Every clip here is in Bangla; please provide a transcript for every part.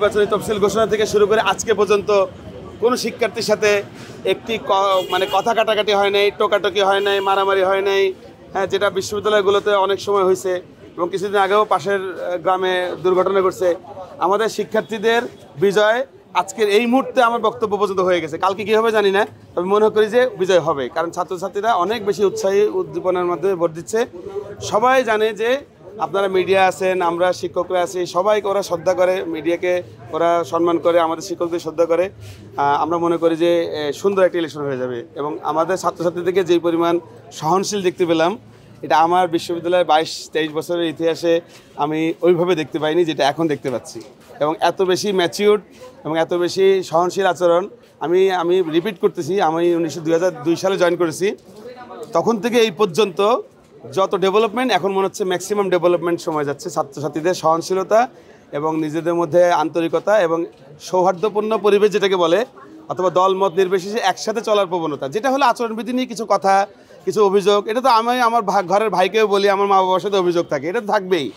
নির্বাচনী তফসিল ঘোষণা থেকে শুরু করে আজকে পর্যন্ত কোনো শিক্ষার্থীর সাথে একটি মানে কথা কাটাকাটি হয় নাই, টোকাটকি হয় নাই, মারামারি হয় নাই। হ্যাঁ, যেটা বিশ্ববিদ্যালয়গুলোতে অনেক সময় হয়েছে এবং কিছুদিন আগেও পাশের গ্রামে দুর্ঘটনা ঘটছে। আমাদের শিক্ষার্থীদের বিজয় আজকের এই মুহূর্তে আমার বক্তব্য পর্যন্ত হয়ে গেছে। কালকে কী হবে জানি না, তবে মনে করি যে বিজয় হবে, কারণ ছাত্রছাত্রীরা অনেক বেশি উৎসাহী উদ্দীপনার মাধ্যমে ভোট দিচ্ছে। সবাই জানে যে আপনারা মিডিয়া আছেন, আমরা শিক্ষকরা আছি, সবাইকে ওরা শ্রদ্ধা করে, মিডিয়াকে ওরা সম্মান করে, আমাদের শিক্ষকদের শ্রদ্ধা করে। আমরা মনে করি যে সুন্দর একটা ইলেকশন হয়ে যাবে এবং আমাদের ছাত্রছাত্রীদেরকে যেই পরিমাণ সহনশীল দেখতে পেলাম, এটা আমার বিশ্ববিদ্যালয়ের 22-23 বছরের ইতিহাসে আমি ওইভাবে দেখতে পাইনি যেটা এখন দেখতে পাচ্ছি। এবং এত বেশি ম্যাচিউরড এবং এত বেশি সহনশীল আচরণ আমি রিপিট করতেছি। আমি 2002 সালে জয়েন করেছি, তখন থেকে এই পর্যন্ত যত ডেভেলপমেন্ট, এখন মনে হচ্ছে ম্যাক্সিমাম ডেভেলপমেন্ট সময় যাচ্ছে। ছাত্রছাত্রীদের সহনশীলতা এবং নিজেদের মধ্যে আন্তরিকতা এবং সৌহার্দ্যপূর্ণ পরিবেশ যেটাকে বলে, অথবা দল মত নির্বিশেষে একসাথে চলার প্রবণতা, যেটা হলো আচরণবিধি নিয়ে কিছু কথা, কিছু অভিযোগ, এটা তো আমি আমার ঘরের ভাইকেও বলি, আমার মা বাবার সাথে অভিযোগ থাকে, এটা থাকবেই।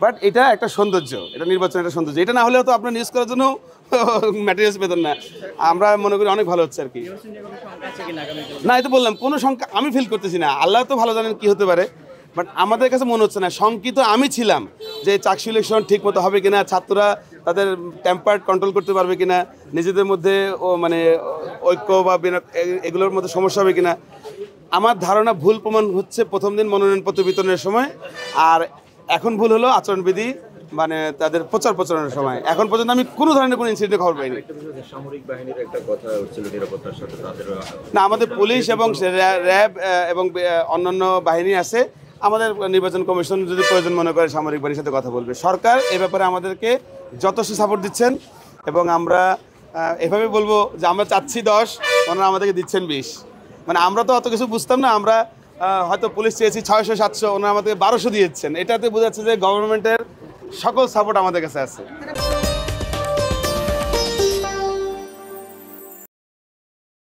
বাট এটা একটা সৌন্দর্য, এটা নির্বাচন একটা সৌন্দর্য। এটা না হলেও তো আপনার নিউজ করার জন্য ম্যাটেরিয়ালস পেতেন না। আমরা মনে করি অনেক ভালো হচ্ছে আর কি। না, এটা বললাম কোনো সংখ্যা আমি ফিল করতেছি না, আল্লাহ তো ভালো জানেন কি হতে পারে, বাট আমাদের কাছে মনে হচ্ছে না। শঙ্কিত আমি ছিলাম যে চাকসু ইলেকশন ঠিক মতো হবে কিনা, ছাত্ররা তাদের টেম্পার কন্ট্রোল করতে পারবে কিনা, নিজেদের মধ্যে মানে ঐক্য বা এগুলোর মধ্যে সমস্যা হবে কিনা। আমার ধারণা ভুল প্রমাণ হচ্ছে প্রথম দিন মনোনয়নপত্র বিতরণের সময়, আর এখন ভুল হলো আচরণবিধি মানে তাদের প্রচারের সময়। এখন পর্যন্ত আমি কোনো ধরনের কোনো ইনসিডেন্টের খবর পাইনি। সামরিক বাহিনীর একটা কথা হচ্ছিল নিরাপত্তার সাথে তাদের না, আমাদের পুলিশ এবং র্যাব এবং অন্যান্য বাহিনী আছে। আমাদের নির্বাচন কমিশন যদি প্রয়োজন মনে করে সামরিক বাহিনীর সাথে কথা বলবে। সরকার এ ব্যাপারে আমাদেরকে যথেষ্ট সাপোর্ট দিচ্ছেন এবং আমরা এভাবে বলবো যে আমরা চাচ্ছি 10, ওনারা আমাদেরকে দিচ্ছেন 20। মানে আমরা তো অত কিছু বুঝতাম না, আমরা হয়তো পুলিশ চেয়েছি 600-700, ওনারা আমাদেরকে 1200 দিয়েছেন। এটাতে বোঝা যাচ্ছে যে গভর্নমেন্টের সকল সাপোর্ট আমাদের কাছে আছে।